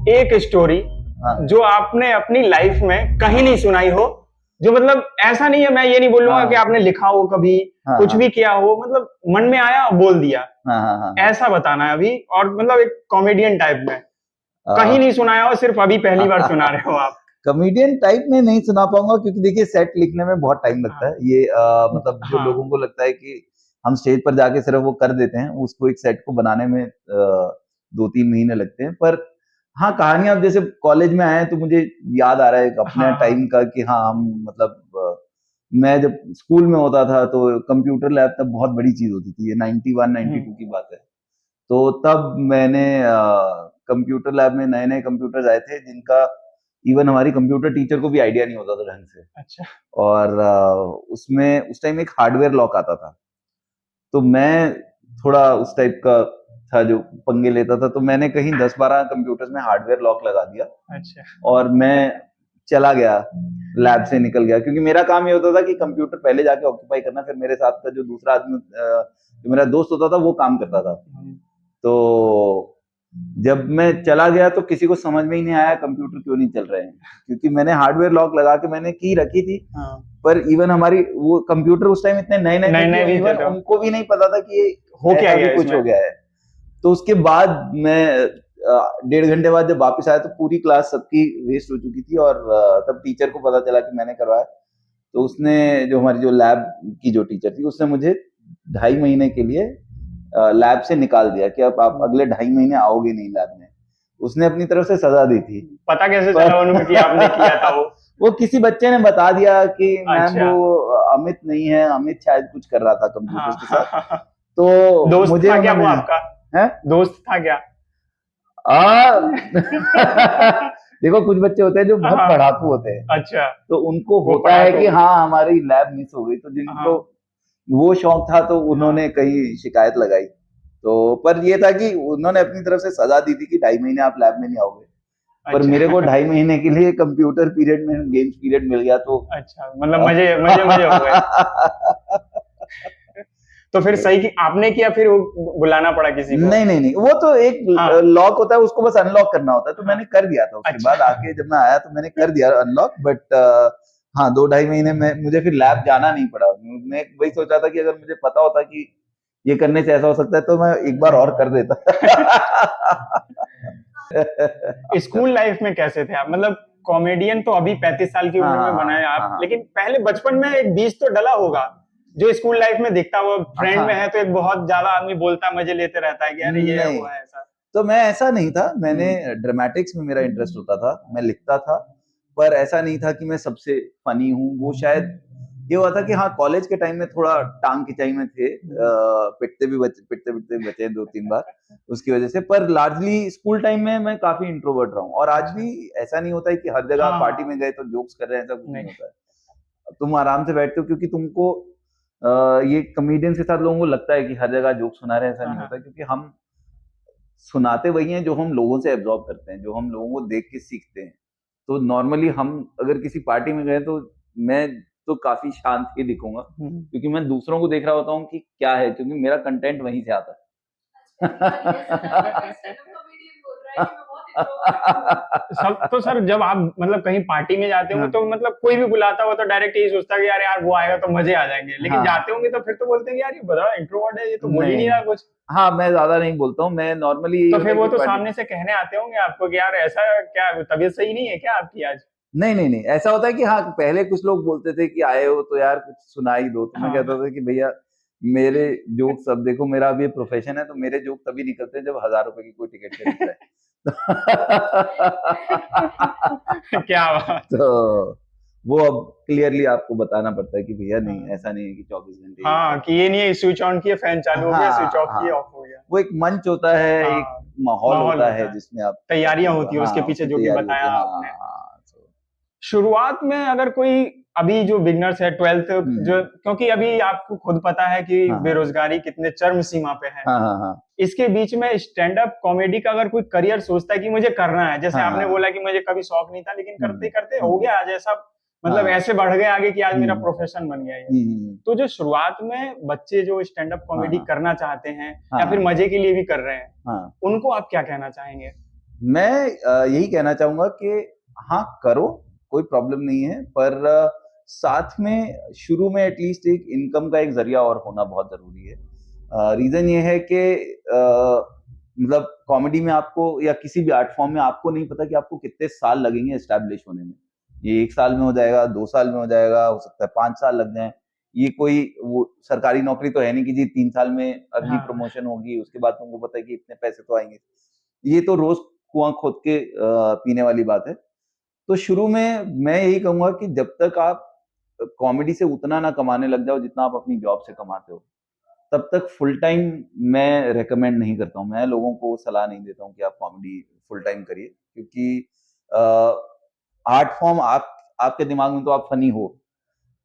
एक स्टोरी हाँ जो आपने अपनी लाइफ में कहीं नहीं सुनाई हो, जो मतलब ऐसा नहीं है, मैं ये नहीं बोलूंगा कि हाँ आपने लिखा हो कभी, हाँ कुछ हाँ भी किया हो, मतलब मन में आया और बोल दिया, हाँ हाँ हाँ ऐसा बताना है अभी। और मतलब एक कॉमेडियन टाइप में, कहीं हाँ नहीं सुनाया हो, सिर्फ अभी पहली बार सुना रहे हो आप। कॉमेडियन टाइप में नहीं सुना पाऊंगा क्योंकि देखिए सेट लिखने में बहुत टाइम लगता हाँ है ये मतलब जो हाँ लोगों को लगता है कि हम स्टेज पर जाके सिर्फ वो कर देते हैं उसको एक सेट को बनाने में 2-3 महीने लगते हैं पर हाँ कहानियां अब जैसे कॉलेज में आए हैं तो मुझे याद आ रहा है एक अपने हाँ हाँ टाइम का कि हाँ हम मतलब मैं जब स्कूल में होता था तो कंप्यूटर लैब तब बहुत बड़ी चीज होती थी ये 91 92 की बात है तो तब मैंने कंप्यूटर लैब में नए नए कंप्यूटर आए थे जिनका इवन हमारी कंप्यूटर टीचर को भी आइडिया नहीं होता था ढंग से अच्छा और उसमें उस टाइम एक हार्डवेयर लॉक आता था तो मैं थोड़ा उस टाइप का था जो पंगे लेता था तो मैंने कहीं 10-12 कंप्यूटर्स में हार्डवेयर लॉक लगा दिया अच्छा और मैं चला गया लैब से निकल गया क्योंकि मेरा काम ये होता था कि कंप्यूटर पहले जाके ऑक्यूपाई करना फिर मेरे साथ का जो दूसरा आदमी जो मेरा दोस्त होता था वो काम करता था तो जब मैं चला गया तो किसी को समझ में ही नहीं आया कंप्यूटर क्यों नहीं चल रहे हैं क्योंकि मैंने हार्डवेयर लॉक लगा के मैंने की रखी थी हाँ पर इवन हमारी वो कंप्यूटर उस टाइम इतने नए नए थे नए नए कि भी थे इवन तो उनको भी नहीं पता था कि ये हो क्या ऐसा भी गया कुछ इसमें। हो गया है तो उसके बाद मैं 1.5 घंटे बाद जब वापस आया तो पूरी क्लास सबकी वेस्ट हो चुकी थी और तब टीचर को पता चला कि मैंने करवाया तो उसने जो हमारी जो लैब की जो टीचर थी उसने मुझे 2.5 महीने के लिए लैब से निकाल दिया कि अब आप अगले 2.5 महीने आओगे नहीं लैब में उसने अपनी तरफ से सजा दी थी पता कैसे पर चला उन्हें कि आपने किया था वो। वो किसी बच्चे ने बता दिया कि मैम अच्छा वो अमित नहीं है अमित शायद कुछ कर रहा था हाँ कंप्यूटर्स के हाँ साथ हाँ हाँ। तो दोस्त मुझे था क्या वो उन्होंने आपका? है दोस्त था क्या? देखो कुछ बच्चे होते हैं जो बहुत हाँ पढ़ाकू होते हैं अच्छा तो उनको वो होता है पढ़ाकू। कि हाँ हमारी लैब मिस हो गई तो जिनको हाँ वो शौक था तो हाँ उन्होंने कहीं शिकायत लगाई तो पर ये था कि उन्होंने अपनी तरफ से सजा दी थी कि 2.5 महीने आप लैब में नहीं आओगे पर मेरे को अच्छा 2.5 महीने के लिए कंप्यूटर पीरियड में गेम्स पीरियड मिल गया तो अच्छा मतलब मजे मजे मजे हो गए। तो फिर सही कि आपने किया, फिर वो बुलाना पड़ा किसी को? नहीं नहीं नहीं वो तो एक हाँ लॉक होता है उसको बस अनलॉक करना होता है तो हाँ मैंने कर दिया था उसके बाद अच्छा आके जब मैं आया तो मैंने कर दिया अनलॉक बट हाँ 2-2.5 महीने में मुझे फिर लैब जाना नहीं पड़ा मैं वही सोच रहा था कि अगर मुझे पता होता कि ये करने से ऐसा हो सकता है तो मैं एक बार और कर देता स्कूल लाइफ में कैसे थे आप? मतलब कॉमेडियन तो अभी 35 साल की उम्र में बनाए हाँ आप, हाँ लेकिन पहले बचपन में एक बीज तो डला होगा जो स्कूल लाइफ में दिखता हुआ। फ्रेंड में हाँ है तो एक बहुत ज्यादा आदमी बोलता मजे लेते रहता है कि अरे ये है नहीं वो है ऐसा। तो मैं ऐसा नहीं था मैंने हम्म, ड्रामेटिक्स में मेरा इंटरेस्ट होता था मैं लिखता था पर ऐसा नहीं था कि मैं सबसे फनी हूँ वो शायद ये हुआ था कि हाँ कॉलेज के टाइम में थोड़ा टांग खिंचाई में थे पिटते पिटते बचे 2-3 बार उसकी वजह से पर लार्जली स्कूल टाइम में मैं काफी इंट्रोवर्ट रहा हूँ और आज अच्छा भी ऐसा नहीं होता है कि हर जगह हाँ पार्टी हाँ में गए तो जोक्स कर रहे हैं ऐसा कुछ नहीं नहीं होता है तुम आराम से बैठते हो क्योंकि तुमको ये कॉमेडियंस के साथ लोगों को लगता है कि हर जगह जोक सुना रहे हैं ऐसा हाँ नहीं हाँ होता क्योंकि हम सुनाते वही हैं जो हम लोगों से एब्जॉर्ब करते हैं, जो हम लोगों को देख के सीखते हैं। तो नॉर्मली हम अगर किसी पार्टी में गए तो मैं तो काफ़ी शांत ही दिखूँगा, हम्म। क्योंकि मैं दूसरों को देख रहा होता हूँ कि क्या है, क्योंकि मेरा कंटेंट वहीं से आता सब तो सर जब आप मतलब कहीं पार्टी में जाते होंगे हाँ, तो मतलब कोई भी बुलाता हो तो डायरेक्ट यही सोचता है कि यार यार वो आएगा तो मजे आ जाएंगे, लेकिन हाँ, जाते होंगे तो फिर तो बोलते हैं कि यार ये बड़ा इंट्रोवर्ट है, ये तो बोल ही नहीं नहीं। रहा कुछ। हाँ, मैं ज़्यादा नहीं बोलता हूँ, मैं नॉर्मली यही तो होता फिर है वो कि तो पार्टी सामने से कहने आते होंगे आपको कि यार ऐसा क्या तबीयत सही नहीं है क्या आपकी आज? नहीं, नहीं, नहीं, ऐसा होता है कि हाँ, पहले कुछ लोग बोलते थे कि आए हो तो यार कुछ सुना ही दो, तो मैं हाँ कहता था कि भैया मेरे जोक्स अब देखो मेरा अब ये प्रोफ़ेशन है तो मेरे जोक तभी निकलते हैं जब ₹1000 की कोई टिकट खरीदता है। क्या बात है। तो वो अब क्लियरली आपको बताना पड़ता है कि भैया नहीं, हाँ ऐसा नहीं है कि 24 घंटे यही हाँ, चल कि ये नहीं है स्विच ऑन किए फैन चालू हो गया, स्विच हाँ, ऑफ किए हाँ। ऑफ हो गया। वो एक मंच होता है, एक हाँ माहौल माहौल होता होता है है, जिसमें आप करते तैयारियां हो होती है उसके हाँ, पीछे उसकी जो कि तैयारी होती बताया है। हाँ, आपने। हाँ, तो शुरुआत में अगर कोई अभी जो बिगनर्स है 12th, जो हुँ, क्योंकि अभी आपको खुद पता है कि हाँ, हाँ। बेरोजगारी कितने चरम सीमा पे है, हाँ, हाँ, हाँ। इसके बीच में स्टैंड अप कॉमेडी का अगर कोई करियर सोचता है कि मुझे करना है, जैसे हाँ, आपने हाँ। बोला कि मुझे कभी शौक नहीं था लेकिन हुँ, करते करते हो हुँ। गया आज ऐसा, मतलब हाँ। ऐसे बढ़ गए आगे कि आज हुँ, मेरा हुँ। प्रोफेशन बन गया ये। हुँ, हुँ, हुँ। तो जो शुरुआत में बच्चे जो स्टैंड अप हाँ, कॉमेडी हाँ। करना चाहते हैं हाँ, या फिर हाँ। मजे के लिए भी कर रहे हैं, हाँ। उनको आप क्या कहना चाहेंगे? मैं यही कहना चाहूंगा कि हाँ करो, कोई प्रॉब्लम नहीं है, पर साथ में शुरू में एटलीस्ट एक इनकम का एक जरिया और होना बहुत जरूरी है। रीजन ये है कि मतलब कॉमेडी में आपको या किसी भी आर्ट फॉर्म में आपको नहीं पता कि आपको कितने साल लगेंगे एस्टैब्लिश होने में। ये 1 साल में हो जाएगा, 2 साल में हो जाएगा, हो सकता है 5 साल लग जाए। ये कोई वो सरकारी नौकरी तो है नहीं कि जी 3 साल में अगली हाँ प्रमोशन होगी, उसके बाद तुमको पता है कि इतने पैसे तो आएंगे। ये तो रोज कुआं खोद के पीने वाली बात है। तो शुरू में मैं यही कहूंगा कि जब तक आप कॉमेडी से उतना ना कमाने लग जाओ जितना आप अपनी जॉब से कमाते हो, तब तक फुल टाइम मैं रेकमेंड नहीं करता हूँ। मैं लोगों को सलाह नहीं देता हूँ कि आप कॉमेडी फुल टाइम करिए, क्योंकि आर्ट फॉर्म आपके दिमाग में तो आप फनी हो,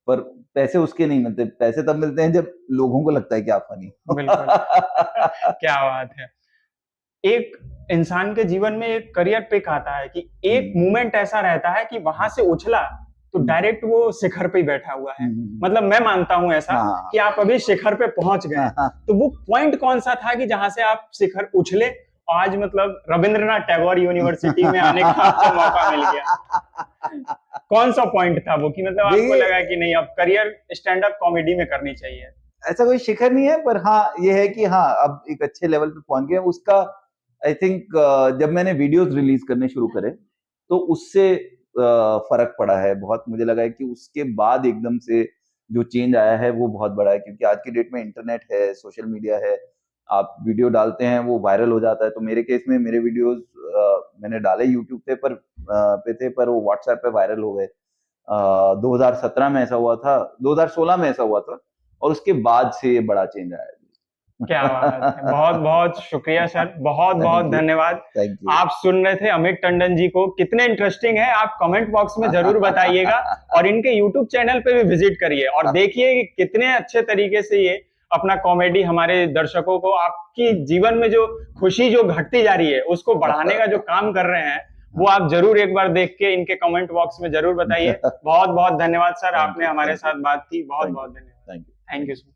पर पैसे उसके नहीं मिलते। पैसे तब मिलते हैं जब लोगों को लगता है कि आप फनी हो। बिल्कुल। क्या बात है। एक इंसान के जीवन में एक करियर पिक आता है कि एक मोमेंट ऐसा रहता है कि वहां से उछला तो डायरेक्ट वो शिखर पे ही बैठा हुआ है। मतलब मैं मानता हूं ऐसा हाँ कि आप अभी शिखर पे पहुंच गए हैं। हाँ तो वो पॉइंट कौन सा था कि जहां से आप शिखर उछले और आज मतलब रविंद्रनाथ टैगोर यूनिवर्सिटी में आने का आपको मौका मिल गया? कौन सा पॉइंट था वो कि मतलब आपको देखिए, लगा कि नहीं अब करियर स्टैंड अप कॉमेडी में करनी चाहिए? ऐसा कोई शिखर नहीं है, पर हाँ ये है कि हाँ अब एक अच्छे लेवल पे पहुंच गए उसका। आई थिंक जब मैंने वीडियोस रिलीज करने शुरू करे तो उससे फर्क पड़ा है बहुत। मुझे लगा है कि उसके बाद एकदम से जो चेंज आया है वो बहुत बड़ा है, क्योंकि आज की डेट में इंटरनेट है, सोशल मीडिया है, आप वीडियो डालते हैं वो वायरल हो जाता है। तो मेरे केस में मेरे वीडियोस मैंने डाले यूट्यूब पे पे थे, पर वो व्हाट्सएप पे वायरल हो गए। 2017 में ऐसा हुआ था, 2016 में ऐसा हुआ था, और उसके बाद से ये बड़ा चेंज आया। क्या बात है। बहुत बहुत शुक्रिया सर, बहुत बहुत थैंक यू। धन्यवाद। Thank you. आप सुन रहे थे अमित टंडन जी को, कितने इंटरेस्टिंग है आप कमेंट बॉक्स में जरूर बताइएगा और इनके यूट्यूब चैनल पे भी विजिट करिए और देखिए कि कितने अच्छे तरीके से ये अपना कॉमेडी हमारे दर्शकों को, आपकी जीवन में जो खुशी जो घटती जा रही है उसको बढ़ाने का जो काम कर रहे हैं, वो आप जरूर एक बार देख के इनके कमेंट बॉक्स में जरूर बताइए। बहुत बहुत धन्यवाद सर, आपने हमारे साथ बात की। बहुत बहुत धन्यवाद। Thank you. Thank you sir.